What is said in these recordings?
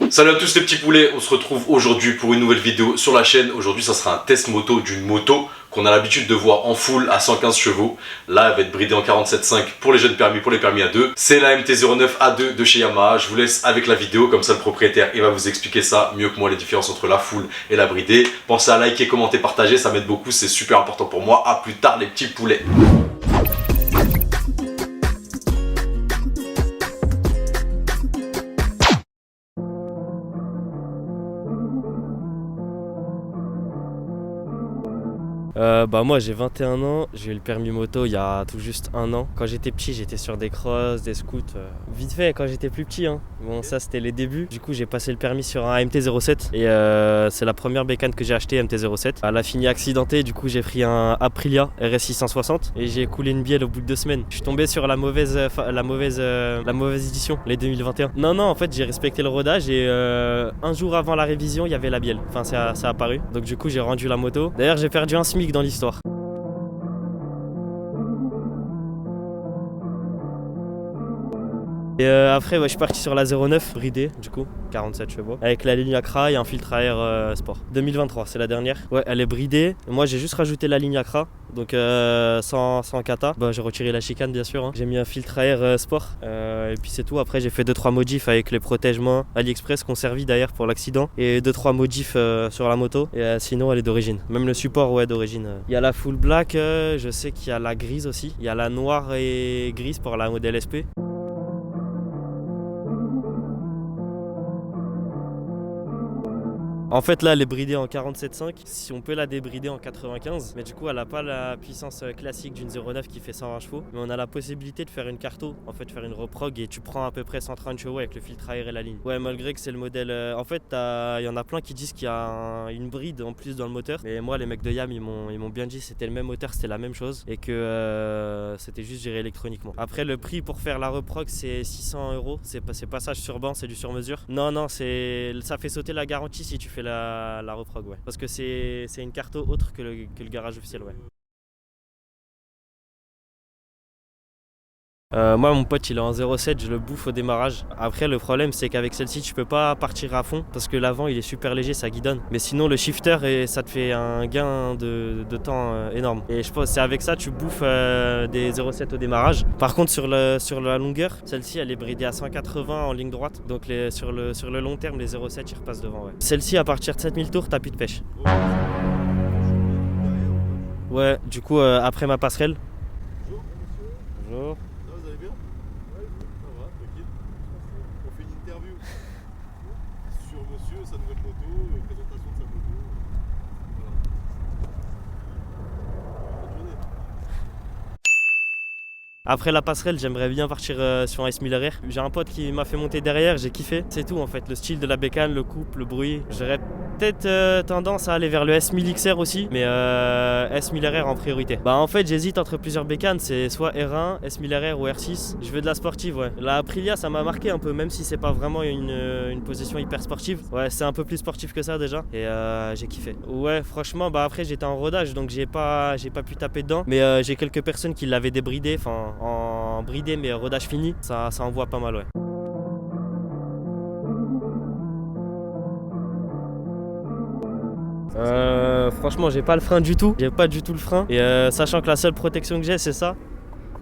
Salut à tous les petits poulets, on se retrouve aujourd'hui pour une nouvelle vidéo sur la chaîne. Aujourd'hui ça sera un test moto d'une moto qu'on a l'habitude de voir en full à 115 chevaux. Là elle va être bridée en 47.5 pour les jeunes permis, pour les permis A2. C'est la MT-09 A2 de chez Yamaha. Je vous laisse avec la vidéo, comme ça le propriétaire il va vous expliquer ça mieux que moi, les différences entre la full et la bridée. Pensez à liker, commenter, partager, ça m'aide beaucoup, c'est super important pour moi. A plus tard les petits poulets. Moi j'ai 21 ans, j'ai eu le permis moto il y a tout juste un an. Quand j'étais petit j'étais sur des crosses, des scouts, vite fait quand j'étais plus petit hein. Bon ça c'était les débuts. Du coup j'ai passé le permis sur un MT-07 et c'est la première bécane que j'ai acheté, MT-07. Elle a fini accidentée, du coup j'ai pris un Aprilia RS 660 et j'ai coulé une bielle au bout de 2 semaines. Je suis tombé sur la mauvaise édition, les 2021. Non en fait j'ai respecté le rodage et un jour avant la révision il y avait la bielle. Enfin ça a apparu. Donc du coup j'ai rendu la moto. D'ailleurs j'ai perdu un SMIC dans l'histoire. Et après je suis parti sur la 09 bridée du coup, 47 chevaux, avec la ligne Accra et un filtre à air sport. 2023 c'est la dernière. Ouais elle est bridée. Moi j'ai juste rajouté la ligne Accra, donc sans kata. J'ai retiré la chicane bien sûr hein. J'ai mis un filtre à air sport et puis c'est tout. Après j'ai fait 2-3 modifs avec les protège-mains AliExpress qui ont servi d'ailleurs pour l'accident. Et 2-3 modifs sur la moto. Et sinon elle est d'origine. Même le support ouais d'origine. Il y a la full black, je sais qu'il y a la grise aussi. Il y a la noire et grise pour la modèle SP. En fait là elle est bridée en 47.5, si on peut la débrider en 95, mais du coup elle n'a pas la puissance classique d'une 09 qui fait 120 chevaux, mais on a la possibilité de faire une carto, en fait faire une reprog et tu prends à peu près 130 chevaux avec le filtre à air et la ligne. Ouais malgré que c'est le modèle, en fait il y en a plein qui disent qu'il y a une bride en plus dans le moteur, mais moi les mecs de Yam ils m'ont bien dit c'était le même moteur, c'était la même chose et que c'était juste géré électroniquement. Après le prix pour faire la reprog c'est 600 €, c'est passage sur banc, c'est du sur mesure. Non ça fait sauter la garantie si tu fais la reprog ouais. Parce que c'est une carte autre que le garage officiel ouais. Moi mon pote il est en 0,7, je le bouffe au démarrage. Après le problème c'est qu'avec celle-ci tu peux pas partir à fond parce que l'avant il est super léger, ça guidonne. Mais sinon le shifter ça te fait un gain de temps énorme. Et je pense que c'est avec ça tu bouffes des 0,7 au démarrage. Par contre sur la longueur, celle-ci elle est bridée à 180 en ligne droite. Donc sur le long terme les 0,7 ils repassent devant ouais. Celle-ci à partir de 7000 tours t'as plus de pêche. Ouais du coup après ma passerelle. Bonjour. Sa nouvelle moto, présentation de sa moto. Voilà. Après la passerelle, j'aimerais bien partir sur un S1000RR. J'ai un pote qui m'a fait monter derrière, j'ai kiffé. C'est tout en fait, le style de la bécane, le couple, le bruit. J'aurais peut-être tendance à aller vers le S1000XR aussi, mais S1000RR en priorité. En fait, j'hésite entre plusieurs bécanes, c'est soit R1, S1000RR ou R6. Je veux de la sportive, ouais. La Aprilia, ça m'a marqué un peu, même si c'est pas vraiment une position hyper sportive. Ouais, c'est un peu plus sportif que ça déjà, et j'ai kiffé. Ouais, franchement, après j'étais en rodage, donc j'ai pas pu taper dedans, mais j'ai quelques personnes qui l'avaient débridé, enfin en bridé mais rodage fini, ça envoie pas mal ouais. Franchement j'ai pas le frein du tout, j'ai pas du tout le frein et sachant que la seule protection que j'ai c'est ça,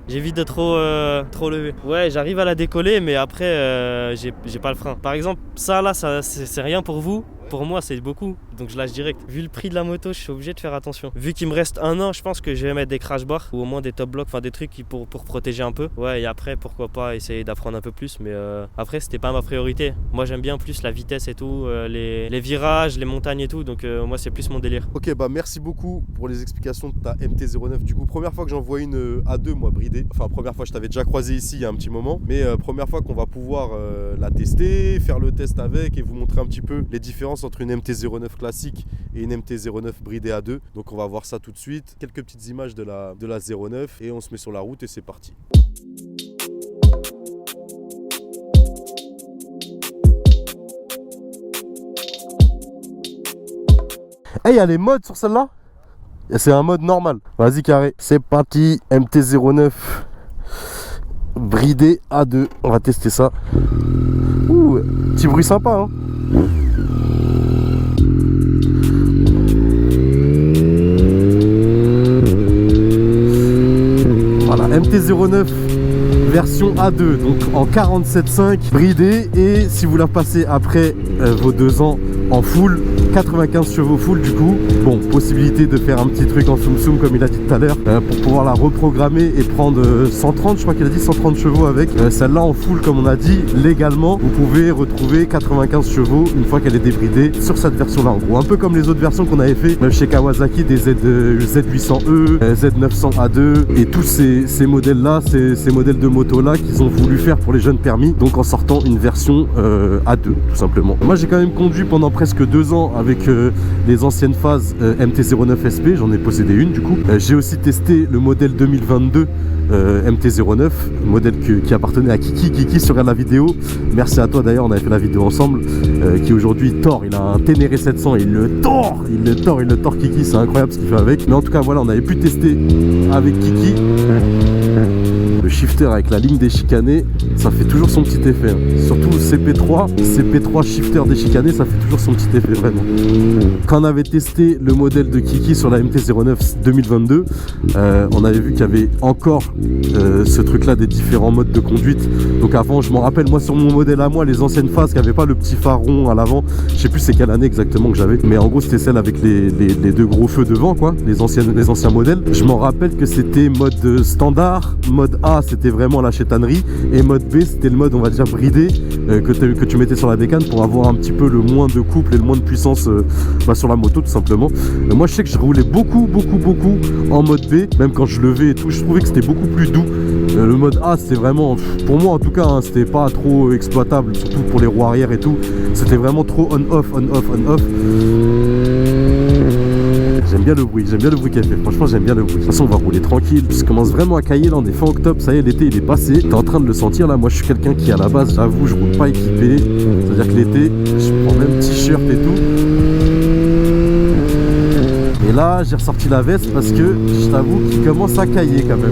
j'évite de trop lever. Ouais j'arrive à la décoller mais après j'ai pas le frein. Par exemple ça là c'est rien pour vous. Pour moi c'est beaucoup, donc je lâche direct. Vu le prix de la moto, je suis obligé de faire attention. Vu qu'il me reste un an, je pense que je vais mettre des crash bars ou au moins des top blocks, enfin des trucs pour protéger un peu. Ouais, et après pourquoi pas essayer d'apprendre un peu plus, mais après c'était pas ma priorité. Moi j'aime bien plus la vitesse et tout, les virages, les montagnes et tout, donc moi c'est plus mon délire. Ok, merci beaucoup pour les explications de ta MT-09. Du coup, première fois que j'en vois une A2 moi bridée. Enfin première fois, je t'avais déjà croisé ici il y a un petit moment, mais première fois qu'on va pouvoir la tester, faire le test avec et vous montrer un petit peu les différences entre une MT-09 classique et une MT-09 bridée A2. Donc on va voir ça tout de suite. Quelques petites images de la 09 et on se met sur la route et c'est parti. Il y a les modes sur celle-là. C'est un mode normal. Vas-y carré. C'est parti. MT-09 bridé A2. On va tester ça. Ouh, petit bruit sympa hein. Voilà, MT-09 version A2, donc en 47.5 bridé, et si vous la passez après vos 2 ans en full, 95 chevaux full du coup. Bon, possibilité de faire un petit truc en soum comme il a dit tout à l'heure, pour pouvoir la reprogrammer et prendre 130, je crois qu'il a dit 130 chevaux avec. Celle-là en full comme on a dit, légalement, vous pouvez retrouver 95 chevaux une fois qu'elle est débridée sur cette version-là en gros. Un peu comme les autres versions qu'on avait fait chez Kawasaki, des Z800E, Z900A2 et tous ces modèles-là, ces modèles de moto-là qu'ils ont voulu faire pour les jeunes permis, donc en sortant une version A2 tout simplement. Moi j'ai quand même conduit pendant presque 2 ans avec les anciennes phases MT-09 SP, j'en ai possédé une du coup. J'ai aussi testé le modèle 2022 MT-09, modèle qui appartenait à Kiki. Kiki, si tu regardes la vidéo, merci à toi d'ailleurs, on avait fait la vidéo ensemble, qui aujourd'hui tord, il a un Ténéré 700, il le tord Kiki, c'est incroyable ce qu'il fait avec. Mais en tout cas voilà, on avait pu tester avec Kiki. Le shifter avec la ligne déchicanée, ça fait toujours son petit effet, hein. Surtout CP3 shifter déchicané, ça fait toujours son petit effet vraiment. Quand on avait testé le modèle de Kiki sur la MT-09 2022, on avait vu qu'il y avait encore ce truc là des différents modes de conduite. Donc avant, je m'en rappelle, moi sur mon modèle à moi, les anciennes phases qui n'avaient pas le petit phare rond à l'avant, je sais plus c'est quelle année exactement que j'avais, mais en gros c'était celle avec les 2 gros feux devant quoi, les anciens modèles. Je m'en rappelle que c'était mode standard, mode A c'était vraiment la chétanerie, et mode B c'était le mode on va dire bridé, que tu mettais sur la bécane pour avoir un petit peu le moins de couple et le moins de puissance sur la moto tout simplement. Moi je sais que je roulais beaucoup en mode B, même quand je levais et tout, je trouvais que c'était beaucoup plus doux. Le mode A c'était vraiment, pour moi en tout cas, hein, c'était pas trop exploitable, surtout pour les roues arrière et tout, c'était vraiment trop on-off. J'aime bien le bruit qu'elle fait, franchement j'aime bien le bruit. De toute façon on va rouler tranquille, ça commence vraiment à cailler là, on est fin octobre, ça y est, l'été il est passé. T'es en train de le sentir là, moi je suis quelqu'un qui à la base, j'avoue, je roule pas équipé. C'est-à-dire que l'été, je prends même t-shirt et tout. Et là j'ai ressorti la veste parce que je t'avoue qu'il commence à cailler quand même.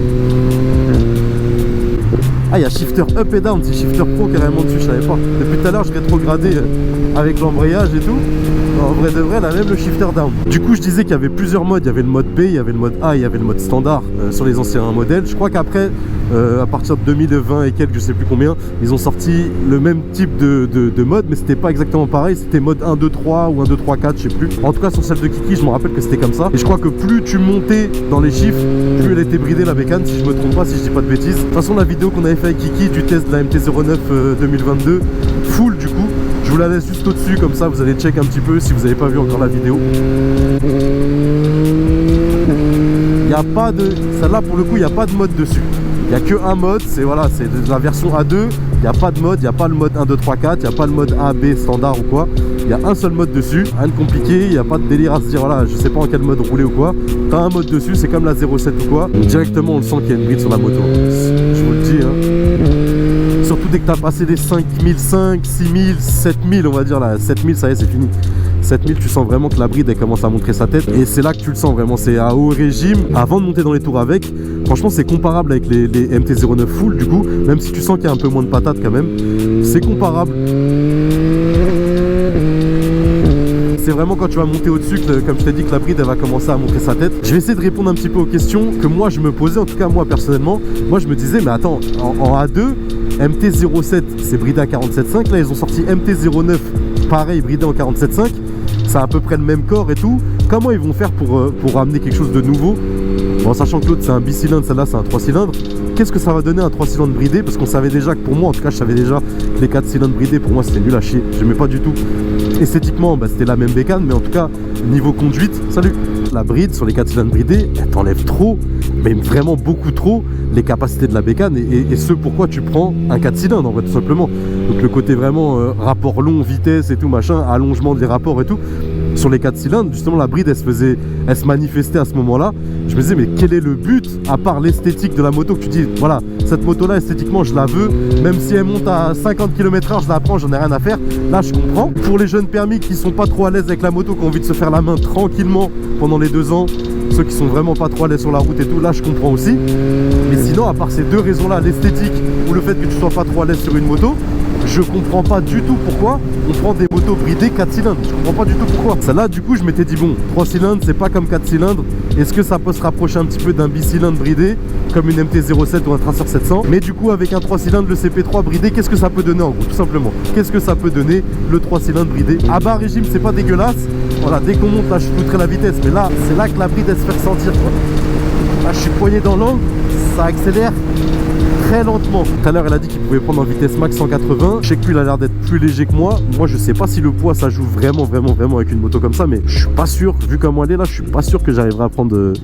Ah, il y a shifter up et down, c'est shifter pro carrément dessus, je savais pas. Depuis tout à l'heure je rétrogradais avec l'embrayage et tout. En vrai de vrai, là même le shifter down. Du coup je disais qu'il y avait plusieurs modes, il y avait le mode B, il y avait le mode A, il y avait le mode standard sur les anciens modèles. Je crois qu'après, à partir de 2020 et quelques, je sais plus combien, ils ont sorti le même type de mode, mais c'était pas exactement pareil, c'était mode 1, 2, 3 ou 1, 2, 3, 4, je sais plus. En tout cas sur celle de Kiki, je me rappelle que c'était comme ça. Et je crois que plus tu montais dans les chiffres, plus elle était bridée la bécane, si je me trompe pas, si je dis pas de bêtises. De toute façon la vidéo qu'on avait fait avec Kiki du test de la MT-09 2022, full du coup, je vous la laisse juste au-dessus, comme ça vous allez check un petit peu si vous n'avez pas vu encore la vidéo. Il n'y a pas de... Celle-là pour le coup, il n'y a pas de mode dessus. Il n'y a que un mode, c'est voilà, c'est la version A2. Il n'y a pas de mode, il n'y a pas le mode 1, 2, 3, 4, il n'y a pas le mode A, B standard ou quoi. Il y a un seul mode dessus, rien de compliqué, il n'y a pas de délire à se dire voilà, je sais pas en quel mode rouler ou quoi. T'as un mode dessus, c'est comme la 07 ou quoi. Directement on le sent qu'il y a une bride sur la moto. Je vous le dis, hein. Surtout dès que t'as passé les 5005, 6000, 7000, on va dire là, 7000 ça y est c'est fini. 7000 tu sens vraiment que la bride elle commence à montrer sa tête, et c'est là que tu le sens vraiment, c'est à haut régime. Avant de monter dans les tours avec, franchement c'est comparable avec les MT-09 full du coup, même si tu sens qu'il y a un peu moins de patates quand même, c'est comparable. C'est vraiment quand tu vas monter au-dessus que, comme je t'ai dit, que la bride elle va commencer à montrer sa tête. Je vais essayer de répondre un petit peu aux questions que moi je me posais, en tout cas moi personnellement. Moi je me disais mais attends, en A2, MT-07 c'est bridé à 47.5, là ils ont sorti MT-09 pareil bridé en 47.5, c'est à peu près le même corps et tout. Comment ils vont faire pour amener quelque chose de nouveau? Bon, sachant que l'autre c'est un bicylindre, celle-là c'est un 3 cylindres. Qu'est-ce que ça va donner un 3 cylindres bridé? Parce qu'on savait déjà que pour moi, en tout cas je savais déjà que les 4 cylindres bridés pour moi c'était nul à chier, j'aimais pas du tout. Esthétiquement bah, c'était la même bécane, mais en tout cas niveau conduite, salut, la bride sur les 4 cylindres bridés elle t'enlève trop, mais vraiment beaucoup trop les capacités de la bécane et ce pourquoi tu prends un 4 cylindres en vrai tout simplement. Donc le côté vraiment rapport long, vitesse et tout machin, allongement des rapports et tout. Sur les 4 cylindres, justement la bride elle se manifestait à ce moment-là. Je me disais mais quel est le but, à part l'esthétique de la moto, que tu dis voilà, cette moto là esthétiquement je la veux, même si elle monte à 50 km/h je la prends, j'en ai rien à faire. Là je comprends. Pour les jeunes permis qui sont pas trop à l'aise avec la moto, qui ont envie de se faire la main tranquillement pendant les 2 ans, ceux qui sont vraiment pas trop à l'aise sur la route et tout, là je comprends aussi. Mais sinon à part ces deux raisons là, l'esthétique ou le fait que tu sois pas trop à l'aise sur une moto, je comprends pas du tout pourquoi on prend des motos bridées 4 cylindres. Je comprends pas du tout pourquoi. Celle-là, du coup, je m'étais dit, bon, 3 cylindres, c'est pas comme 4 cylindres. Est-ce que ça peut se rapprocher un petit peu d'un bicylindre bridé, comme une MT-07 ou un Tracer 700? Mais du coup, avec un 3 cylindres, le CP3 bridé, qu'est-ce que ça peut donner en gros, tout simplement? Qu'est-ce que ça peut donner, le 3 cylindres bridé? À bas régime, c'est pas dégueulasse. Voilà, dès qu'on monte, là, je foutrais la vitesse. Mais là, c'est là que la bride, elle se fait ressentir, quoi. Là, je suis poigné dans l'angle, ça accélère très lentement. Tout à l'heure, elle a dit qu'il pouvait prendre en vitesse max 180. Je sais que lui, il a l'air d'être plus léger que moi. Moi, je sais pas si le poids, ça joue vraiment avec une moto comme ça, mais je suis pas sûr, vu comment elle est là, je suis pas sûr que j'arriverai à prendre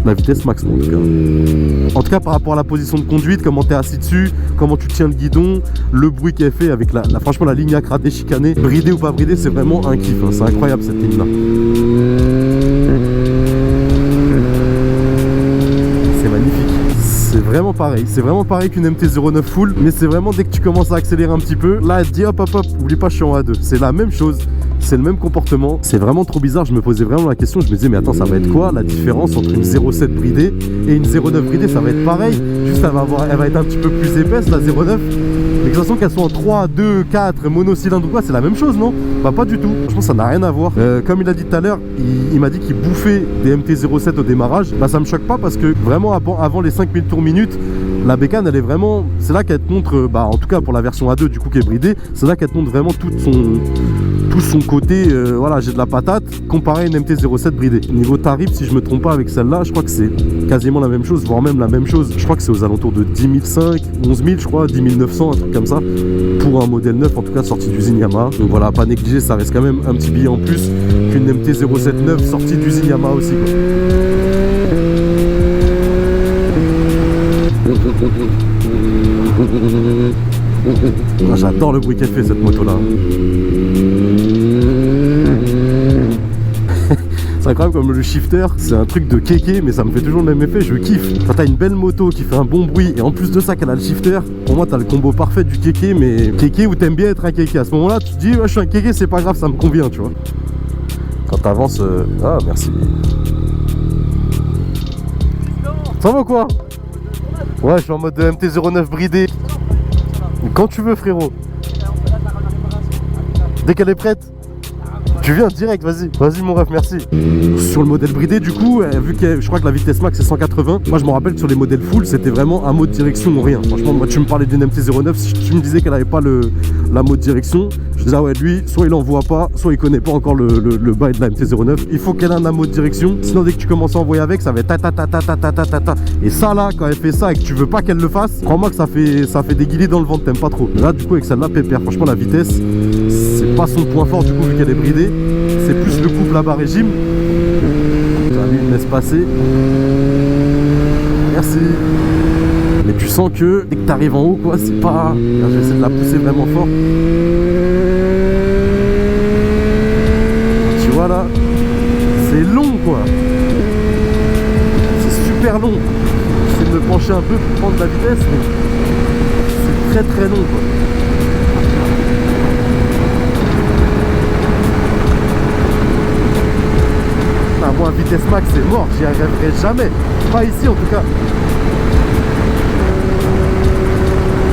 la vitesse max, en tout cas. En tout cas, par rapport à la position de conduite, comment t'es assis dessus, comment tu tiens le guidon, le bruit qu'elle fait avec franchement, la ligne accradée, chicanée, bridée ou pas bridée, c'est vraiment un kiff, hein. C'est incroyable cette ligne-là. C'est vraiment pareil qu'une MT-09 full, mais c'est vraiment dès que tu commences à accélérer un petit peu, là elle te dit hop hop hop, oublie pas je suis en A2, c'est la même chose, c'est le même comportement, c'est vraiment trop bizarre. Je me posais vraiment la question, je me disais mais attends, ça va être quoi la différence entre une 07 bridée et une 09 bridée? Ça va être pareil, juste elle va être un petit peu plus épaisse la 09, mais que de toute façon qu'elle soit en 3, 2, 4, monocylindre ou quoi, c'est la même chose, non? Bah pas du tout, franchement ça n'a rien à voir. Comme il a dit tout à l'heure, il m'a dit qu'il bouffait des MT-07 au démarrage. Bah ça me choque pas parce que vraiment avant les 5000 tours minute, la bécane elle est vraiment, c'est là qu'elle te montre, bah en tout cas pour la version A2 du coup qui est bridée, c'est là qu'elle te montre vraiment tout son côté, voilà, j'ai de la patate, comparé à une MT-07 bridée. Niveau tarif, si je me trompe pas avec celle-là, je crois que c'est quasiment la même chose, voire même la même chose. Je crois que c'est aux alentours de 10 500, 11 000 je crois, 10 900, un truc comme ça, pour un modèle neuf, en tout cas sorti d'usine Yamaha. Donc voilà, pas négliger, ça reste quand même un petit billet en plus qu'une MT-07 neuve sortie d'usine Yamaha aussi, quoi. Ah, j'adore le bruit qu'elle fait cette moto là. C'est incroyable comme le shifter, c'est un truc de kéké, mais ça me fait toujours le même effet, je kiffe. Quand t'as une belle moto qui fait un bon bruit et en plus de ça qu'elle a le shifter, pour moi t'as le combo parfait du kéké, mais kéké où t'aimes bien être un kéké. À ce moment là tu te dis ouais, je suis un kéké, c'est pas grave, ça me convient, tu vois. Quand t'avances, ah merci. Ça va quoi? Ouais, je suis en mode MT-09 bridé. Quand tu veux frérot. Dès qu'elle est prête. Tu viens direct, vas-y mon ref, merci. Sur le modèle bridé du coup, vu que je crois que la vitesse max c'est 180, moi je me rappelle que sur les modèles full c'était vraiment un mode direction ou rien. Franchement moi tu me parlais d'une MT-09, si tu me disais qu'elle avait pas la mode direction, je disais ah ouais lui, soit il en voit pas, soit il connaît pas encore le bail de la MT-09. Il faut qu'elle ait un mode direction, sinon dès que tu commences à envoyer avec, ça va être ta ta ta ta ta ta ta ta ta. Et ça là, quand elle fait ça et que tu veux pas qu'elle le fasse, crois-moi que ça fait des guillis dans le ventre, t'aimes pas trop. Là du coup avec celle-là pépère, franchement la vitesse, c'est pas son point fort du coup vu qu'elle est bridée. C'est plus le couple à bas régime. Lui, il me laisse passer. Merci. Mais tu sens que dès que tu arrives en haut, quoi, c'est pas. Je vais essayer de la pousser vraiment fort. Tu vois là, c'est long quoi. C'est super long. J'essaie de me pencher un peu pour prendre la vitesse, mais c'est très très long quoi. Moi, vitesse max, c'est mort, j'y arriverai jamais. Pas ici en tout cas.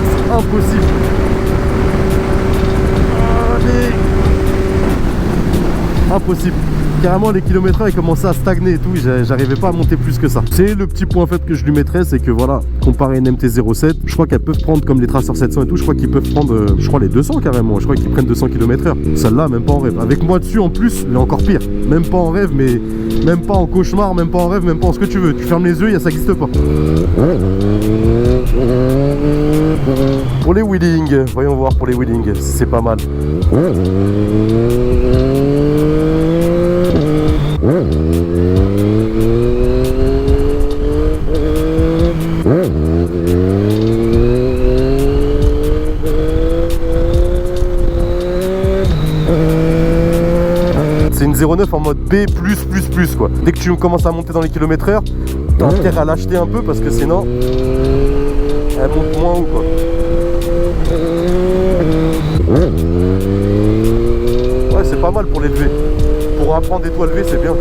C'est impossible. Allez. Impossible. Carrément, les kilomètres ils commençaient à stagner et tout. J'arrivais pas à monter plus que ça. C'est le petit point faible que je lui mettrais, c'est que voilà, comparé à une MT-07, je crois qu'elles peuvent prendre comme les Tracer 700 et tout. Je crois qu'ils peuvent prendre, je crois les 200 carrément. Je crois qu'ils prennent 200 km/h. Celle-là, même pas en rêve. Avec moi dessus en plus, mais encore pire. Même pas en rêve, mais même pas en cauchemar, même pas en rêve, même pas en ce que tu veux. Tu fermes les yeux, ça n'existe pas. Pour les wheelings, voyons voir pour les wheelings, c'est pas mal. C'est une 09 en mode B+++ quoi. Dès que tu commences à monter dans les kilomètres/heure, t'as intérêt à l'acheter un peu parce que sinon elle monte moins haut quoi. Ouais, c'est pas mal pour l'élever. Pour apprendre et tout à lever, c'est bien.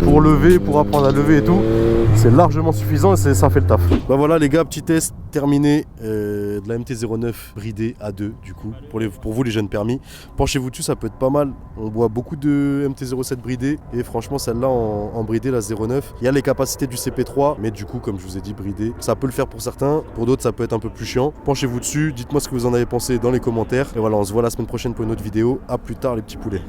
Pour lever, pour apprendre à lever et tout, c'est largement suffisant et ça fait le taf. Bah voilà les gars, petit test terminé. de la MT-09 bridée A2 du coup, pour vous les jeunes permis. Penchez-vous dessus, ça peut être pas mal. On voit beaucoup de MT-07 bridée et franchement celle-là en bridée, la 09, il y a les capacités du CP3, mais du coup comme je vous ai dit bridée, ça peut le faire pour certains, pour d'autres ça peut être un peu plus chiant. Penchez-vous dessus, dites-moi ce que vous en avez pensé dans les commentaires. Et voilà, on se voit la semaine prochaine pour une autre vidéo. À plus tard les petits poulets.